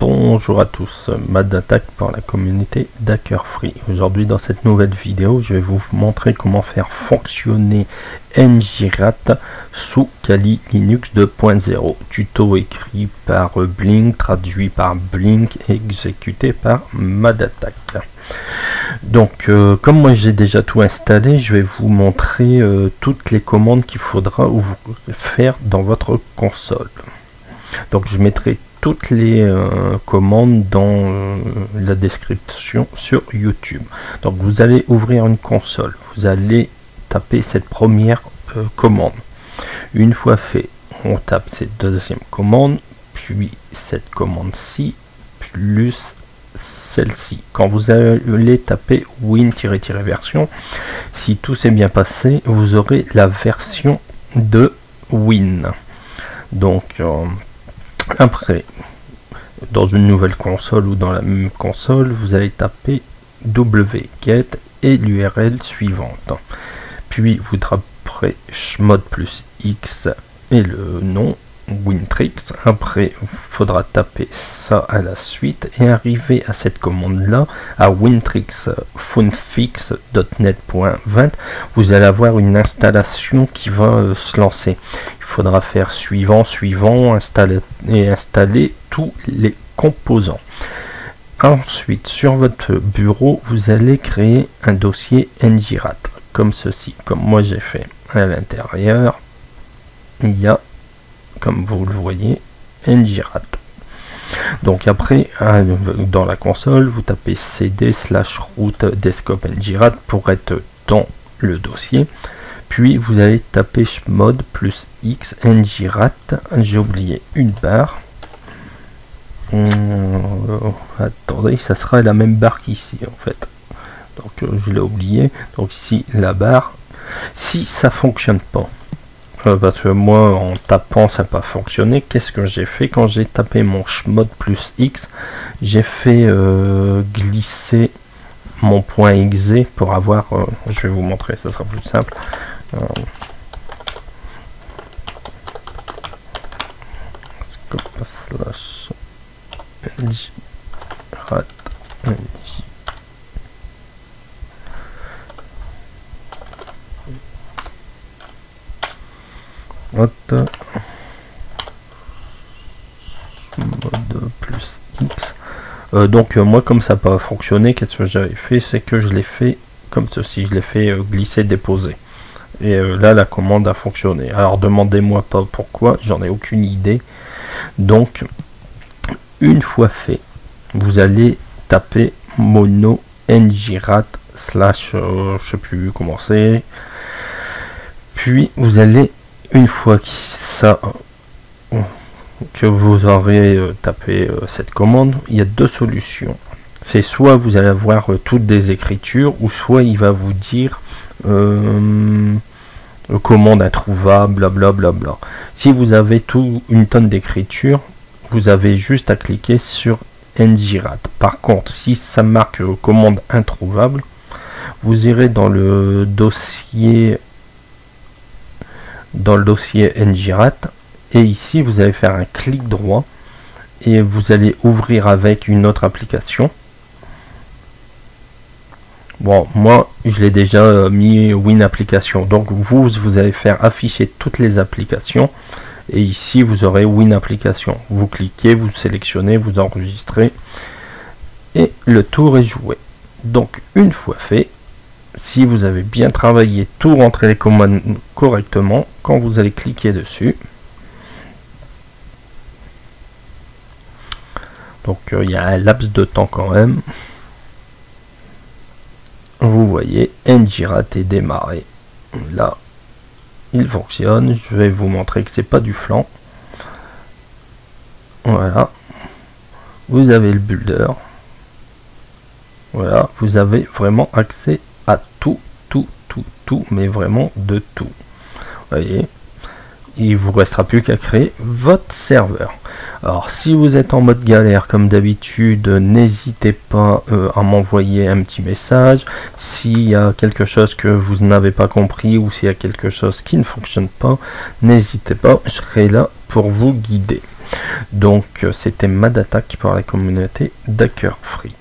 Bonjour à tous, Mad Attack pour la communauté d'Hacker Free. Aujourd'hui dans cette nouvelle vidéo, je vais vous montrer comment faire fonctionner NGRAT sous Kali Linux 2.0. Tuto écrit par Blink, traduit par Blink et exécuté par Mad Attack. Donc comme moi j'ai déjà tout installé, je vais vous montrer toutes les commandes qu'il faudra faire dans votre console. Donc je mettrai toutes les commandes dans la description sur YouTube. Donc vous allez ouvrir une console, vous allez taper cette première commande. Une fois fait, on tape cette deuxième commande, puis cette commande-ci, plus celle-ci. Quand vous allez taper win-version, si tout s'est bien passé, vous aurez la version de win. Donc après, dans une nouvelle console ou dans la même console, vous allez taper wget et l'URL suivante. Puis vous taperez chmod plus x et le nom Wintrix. Après, il faudra taper ça à la suite et arriver à cette commande-là, à wintrixfunfix.net.20. Vous allez avoir une installation qui va se lancer. Il faudra faire suivant, installer tous les composants. Ensuite, sur votre bureau, vous allez créer un dossier NGRAT, comme ceci, comme moi j'ai fait. À l'intérieur, il y a, comme vous le voyez, NGRAT. Donc après, dans la console, vous tapez cd/root desktop NGRAT pour être dans le dossier. Puis vous allez taper chmod plus x NGRAT. J'ai oublié une barre. Attendez, ça sera la même barre qu'ici en fait. Donc je l'ai oublié. Donc ici la barre. Si ça fonctionne pas, parce que moi en tapant ça n'a pas fonctionné, qu'est-ce que j'ai fait quand j'ai tapé mon chmod plus x? J'ai fait glisser mon point exe pour avoir, je vais vous montrer, ça sera plus simple. Mode plus x. Donc moi comme ça n'a pas fonctionné, qu'est-ce que j'avais fait, c'est que je l'ai fait comme ceci, je l'ai fait glisser déposer. Et là la commande a fonctionné. Alors demandez-moi pas pourquoi, j'en ai aucune idée. Donc une fois fait, vous allez taper mono ngrat slash je sais plus comment c'est. Puis vous allez, une fois que ça que vous aurez tapé cette commande, il y a deux solutions. C'est soit vous allez avoir toutes des écritures, ou soit il va vous dire commande introuvable, blablabla. Si vous avez une tonne d'écriture, vous avez juste à cliquer sur NGRAT. Par contre, si ça marque commande introuvable, vous irez dans le dossier NGRAT et ici vous allez faire un clic droit et vous allez ouvrir avec une autre application. Bon, moi je l'ai déjà mis Win application, donc vous allez faire afficher toutes les applications et ici vous aurez Win application. Vous cliquez, vous sélectionnez, vous enregistrez et le tour est joué. Donc une fois fait, si vous avez bien travaillé, tout rentré les commandes correctement, quand vous allez cliquer dessus, Donc il y a un laps de temps quand même. Vous voyez, NGRAT est démarré. Là, il fonctionne. Je vais vous montrer que c'est pas du flanc. Voilà. Vous avez le builder. Voilà, vous avez vraiment accès à tout, mais vraiment de tout. Vous voyez, il vous restera plus qu'à créer votre serveur. Alors si vous êtes en mode galère comme d'habitude, n'hésitez pas à m'envoyer un petit message. S'il y a quelque chose que vous n'avez pas compris ou s'il y a quelque chose qui ne fonctionne pas, n'hésitez pas, je serai là pour vous guider. Donc c'était Madattack pour la communauté d'Hacker Free.